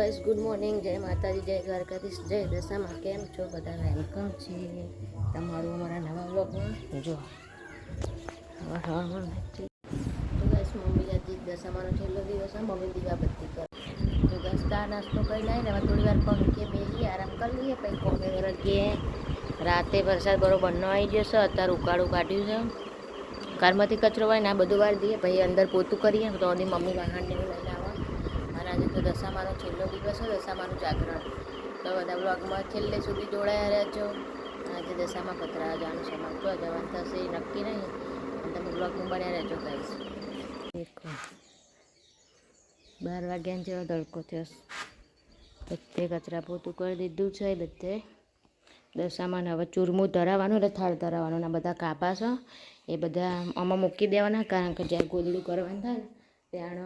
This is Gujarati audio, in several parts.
ગાઈસ ગુડ મોર્નિંગ, જય માતાજી, જય દ્વારકાધીશ, જય દશામાં. કેમ છો બધા? વેલકમ છે તમારું અમારા નવા વ્લોગમાં. જો ગાઈસ મમ્મી જતી દશામાનો છેલ્લો દિવસ, મમ્મી દીવાબત્તી કરે. તો ગાઈસ ચા નાસ્તો કરી લાવીને હવે થોડી વાર પંખે બેસી આરામ કરી લઈએ. પછી કોમે વરગીએ. રાતે વરસાદ બરોબર ન આવી જશે. અત્યારે ઉકાળું કાઢ્યું છે. કારમાંથી કચરો હોય ને આ બધું વાર દઈએ. પછી અંદર પોતું કરીએ તો મમ્મી વાહનને એવું લઈને આવે. અને આજે તો દશામાનો છેલ્લો દિવસ હોય, દશામાનું જાગરણ. તો બધા બ્લોગમાં છેલ્લે સુધી જોડાયા રહેજો. આજે દશામાં પતરા જવાનું સમાન તો જવાનું થશે એ નક્કી નહીં. અને તમે બ્લોગમાં બન્યા રહેજો ગાઈસ. 12 વાગ્યાને જેવો તડકો થયો. બધે કચરા પોતું કરી દીધું છે. બધે દશામાં હવે ચૂરમું ધરાવવાનું એટલે થાળ ધરાવવાનું ના બધા કાપા છે એ બધા આમાં મૂકી દેવાના. કારણ કે જ્યારે ગોદડું કરવાનું થાય ને ત્યાં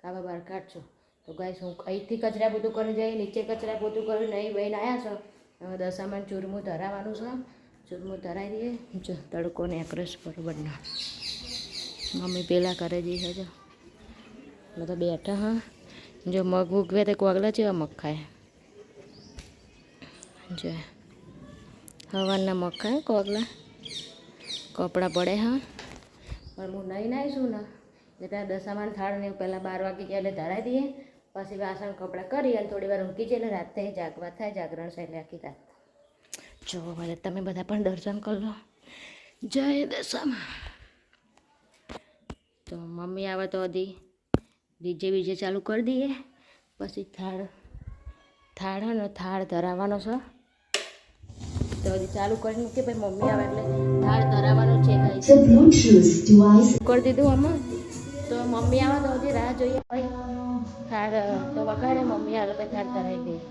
કાપા બહાર કાઢશો. તો ગાઈસ હું અહીંથી કચરા પોતું કરી જઈ, નીચે કચરા પોતું કરીને અહીં બહીને આવ્યા છો. હવે દશામાં ચૂરમું ધરાવવાનું છે. ચૂરમું ધરાવી દઈએ. જો તડકો ને એક્રેસ બરોબરનો મમ્મી પેલા કરે જઈએ છે. બધા બેઠા હા. જો મગ ઉગવે તો કોગલા જેવા મગ ખાય. જો હવારના મગ ખાય કોગલા. કપડાં પડે હા. પણ હું નહીં નાહીશું ને એટલે દશામાન થાળ ને પહેલાં 12 વાગી ગયા એટલે ધરાવી દઈએ. પછી વાસણ કપડાં કરી અને થોડી વાર ઊંઘી જઈએ. એટલે રાતે જાગવા થાય. જાગરણ છે એટલે આખી રાત. જો હવે તમે બધા પણ દર્શન કરી લો. જય દશામાં. તો મમ્મી આવે તો હજી ડીજે બીજે ચાલુ કરી દઈએ. પછી થાળ ને થાળ ધરાવવાનો છે. તો હજી ચાલુ કરી મૂકીએ. પછી મમ્મી આવે એટલે થાળ ધરાવવાનો છે. કરી દીધું આમાં. તો મમ્મી આવે તો હજી રાહ જોઈએ. પછી થાળ તો વગાડે મમ્મી આવે પછી થાળ ધરાવી દઈએ.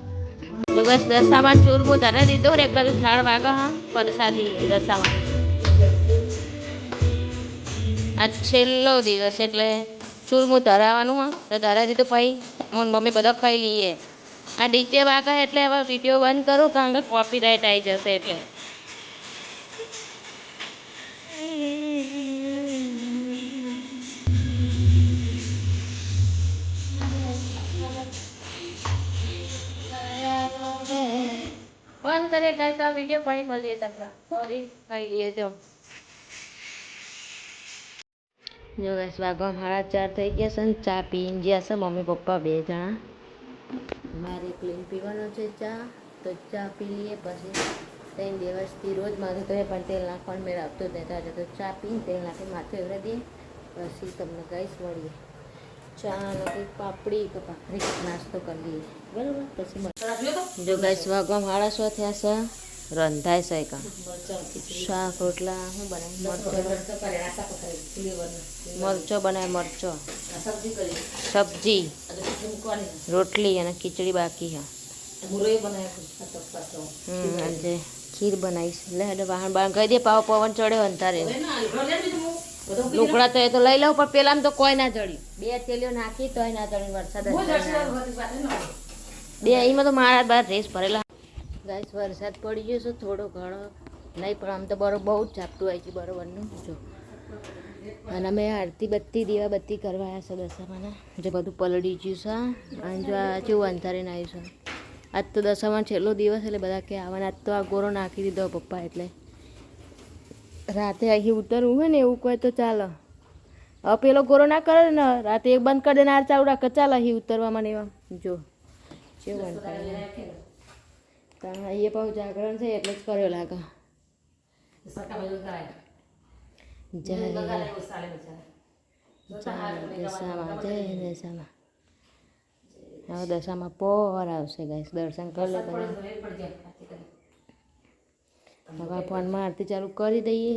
તો બસ દશામાં ચૂરમું ધરાવી દીધું ને એક બાજુ થાળ વાગે હા પરસાદી દશામાં. આ છેલ્લો દિવસ એટલે ચૂરમું ધરાવવાનું તો ધરાવી દીધું. પછી હું મમ્મી બધા ખાઈ લઈએ. આ ડીજે વાગે એટલે હવે વિડીયો બંધ કરું કારણ કે કોપીરાઇટ આવી જશે એટલે. બંધ કરે ગાઈસ આ વિડીયો. પછી મળીએ તમને. સોરી ખાઈ લઈએ જો. જો ગાઈસ વાગવા 4:30 થઈ ગયા છે ને ચા પીને ગયા છે મમ્મી પપ્પા 2 જણા. મારે ક્લીન પીવાનો છે ચા. તો ચા પી લઈએ. પછી 3 દિવસથી રોજ માથું તો પણ તેલ નાખવાનું મેળ આવતો જ નહીં. આજે તો ચા પીને તેલ નાખી માથું એવડે દઈએ. પછી તમને ગાઈસ મળીએ. ચા ને કંઈક પાપડી કે ભાખરી નાસ્તો કરી લઈએ બરાબર. પછી જો ગાઈસ વાગવા 6:30 થયા છે. રંધાય છે કાં શાક રોટલા શું બનાવે? મરચો બનાવે. મરચો સબ્જી રોટલી અને ખીચડી બાકી છે. આજે ખીર બનાવીશ. એટલે વાહન બાહન કહી દે પાવ પવન ચડ્યો અંધારે. લુકડા તો એ તો લઈ લઉં પણ પેલામાં તો કોઈ ના જડ્યું. 2 થેલીઓ નાખી તોય ના જડ્યું. વરસાદ 2 અહીંમાં તો મારા બાર ડ્રેસ ભરેલા. ગાઈસ વરસાદ પડી ગયો છે થોડો ઘણો નહીં પણ આમ તો બરોબર બહુ જ ઝાપટું આવી ગયું બરોબરનું. જો અને અમે આરતી બત્તી દીવા બત્તી કરવા આવ્યા છે દશામાના. જે બધું પલળી ગયું છે. અને જો આ જેવું અંધારીને આવ્યું છે. આજ તો દશામાં છેલ્લો દિવસ એટલે બધા કે આવવાના. આજ તો આ ગોરો નાખી દીધો પપ્પા એટલે રાતે અહીં ઉતરવું હોય ને એવું કોઈ તો ચાલે. હવે પેલો ગોરો ના કરે ને રાતે એક બંધ કરી દે ને આ ચાલુ રાખે ચાલે અહીં ઉતરવામાં ને એવા. જો કેવું અંધારે કારણ અહીંયા પાછું જાગરણ છે એટલે જ કર્યો લાગે. જય દશામાં. જય દશામાં. હવે દશામાં પોર આવશે ગાઈસ. દર્શન કરી લે બધા. હવે ફોનમાં આરતી ચાલુ કરી દઈએ.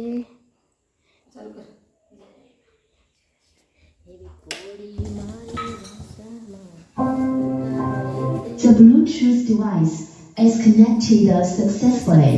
The Bluetooth device is connected successfully.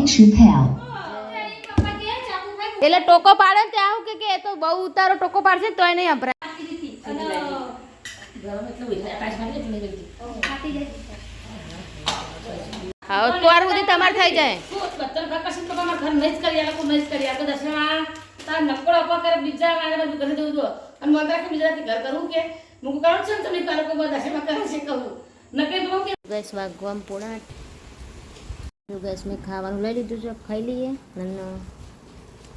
picture pal. એટલે ટોકો પાડે ને ત્યાં આવું કે એ તો બહુ ઉતારો ટોકો પાડશે ને તોય નહીં અભરાય. હા ત્વાર સુધી તમારે થઈ જાય. ગેસ વાગવામાં પોણા ગેસ મેં ખાવાનું લઈ લીધું છે, ખાઈ લઈએ. અને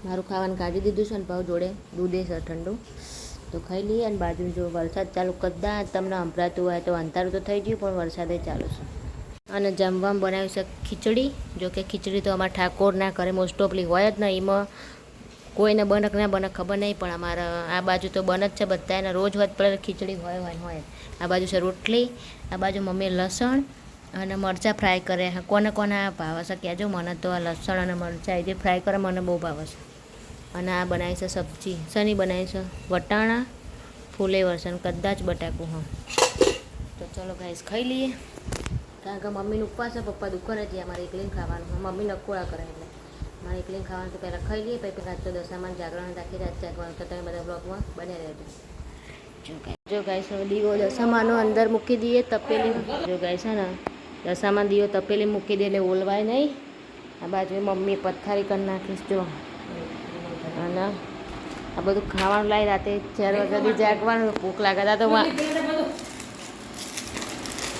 મારું ખાવાનું કાઢી દીધું છે અને ભાવ જોડે દૂધે છે ઠંડુ તો ખાઈ લઈએ. અને બાજુ જો વરસાદ ચાલુ કદાચ તમને સંભળાતું હોય તો અંધારું તો થઈ ગયું પણ વરસાદે ચાલુ છે. અને જમવામાં બનાવ્યું છે ખીચડી. જો કે ખીચડી તો અમારા ઠાકોરના ઘરે મોસ્ટ ઓફલી હોય જ ને, એમાં કોઈને બનક ના બને ખબર નહીં પણ અમારા આ બાજુ તો બન જ છે બધાને રોજ હોય પડે ખીચડી હોય. આ બાજુ છે રોટલી, આ બાજુ મમ્મીએ લસણ અને મરચાં ફ્રાય કરે. કોને કોને આ ભાવે છે કહેજો. મને તો આ લસણ અને મરચાં જે ફ્રાય કરે મને બહુ ભાવે છે. અને આ બનાવી છે સબ્જી. શની બનાવી છે? વટાણા ફુલેવર છે અને કદાચ બટાકું. હા તો ચલો ગાઈસ ખાઈ લઈએ. કારણ કે મમ્મીનું ઉપવાસ છે, પપ્પા દુકાને જઈએ, અમારે એકલીને ખાવાનું. મમ્મી નકોડા કરે એટલે મારે એકલીને ખાવાનું તો પહેલાં ખાઈ લઈએ. પછી રાત તો દશામાં જાગરણ રાખી રાત જાગવાનું તો તમે બધા બ્લોગમાં બને રહેજો. જો ગાઈસ હવે દીવો દશામાનો અંદર મૂકી દઈએ તપેલી. જો ગાઈસ છે ને દશામાં દીવો તપેલી મૂકી દે એટલે ઓલવાય નહીં. આ બાજુ મમ્મી પથારી કરી નાખીશ જો. અને આ બધું ખાવાનું લાવી રાતે 4 વાગ્યાથી જાગવાનું. ભૂખ લાગતા તો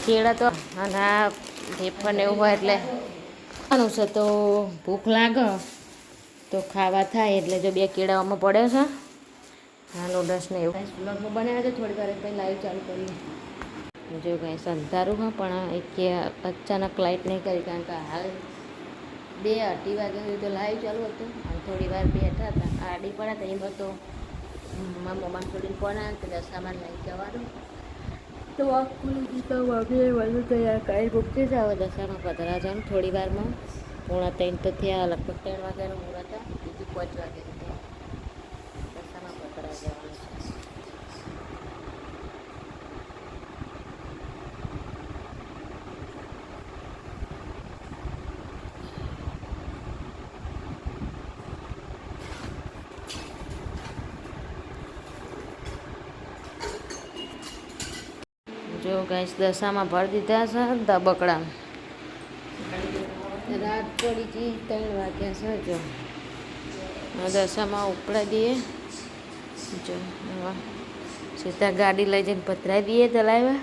કેળા તો અને આ વેફર ને એવું હોય એટલે ખાવાનું છે તો ભૂખ લાગે તો ખાવા થાય. એટલે જો 2 કેળામાં પડે છે. હા નૂડલ્સ ને એવું બ્લોગમાં બનાવ્યા છે. થોડી વાર પછી લાઈવ ચાલુ કરીએ. જો ગાઈસ અંધારું હા પણ એક અચાનક લાઇટ નહીં કરી કારણ કે હાલ 2-2:30 વાગ્યા સુધી તો લાઈવ ચાલુ હતું. અને થોડી વાર બેઠા હતા આડી પડ્યા હતા. એમાં તો મારા મમ્માને છોડીને કોણ આવે તો દશામાં લઈ જવાનું તો આખું તો મમ્મીએ બધું તૈયાર કરી મૂકતી છે. હવે દશામાં પધરા છે થોડી વારમાં. 2:45 તો થયા. લગભગ 3 વાગ્યાનું મુહૂર્ત હતા. બીજું 5 વાગે દશામાં પધરા જવાનું છે. જો ગાઈસ દશામાં ભરી દીધા છે ધબકડા. રાત પડી ગઈ 3 વાગ્યા છે. જો દશામાં ઉપડાઈ દઈએ. જો સીધા ગાડી લઈ જઈને પધરાવી દઈએ તલાવ્યા.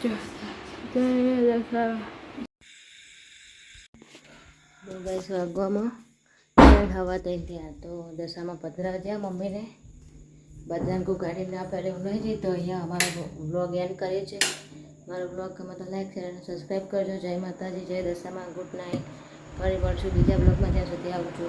જો ગાઈસ વાગવામાં હવા થઈ ત્યાં તો દશામાં પધરા જ્યાં મમ્મીને બધાને ગાડી ના પહેલે એવું નહીં જઈ. તો અહીંયા અમારો વ્લોગ એન્ડ કરીએ છીએ. મારો વ્લોગ ગમે તો લાઈક શેર અને સબસ્ક્રાઈબ કરજો. જય માતાજી, જય દશામાં, ગુડ નાઇટ. ફરી મળશું બીજા વ્લોગમાં. ત્યાં સુધી આવજો.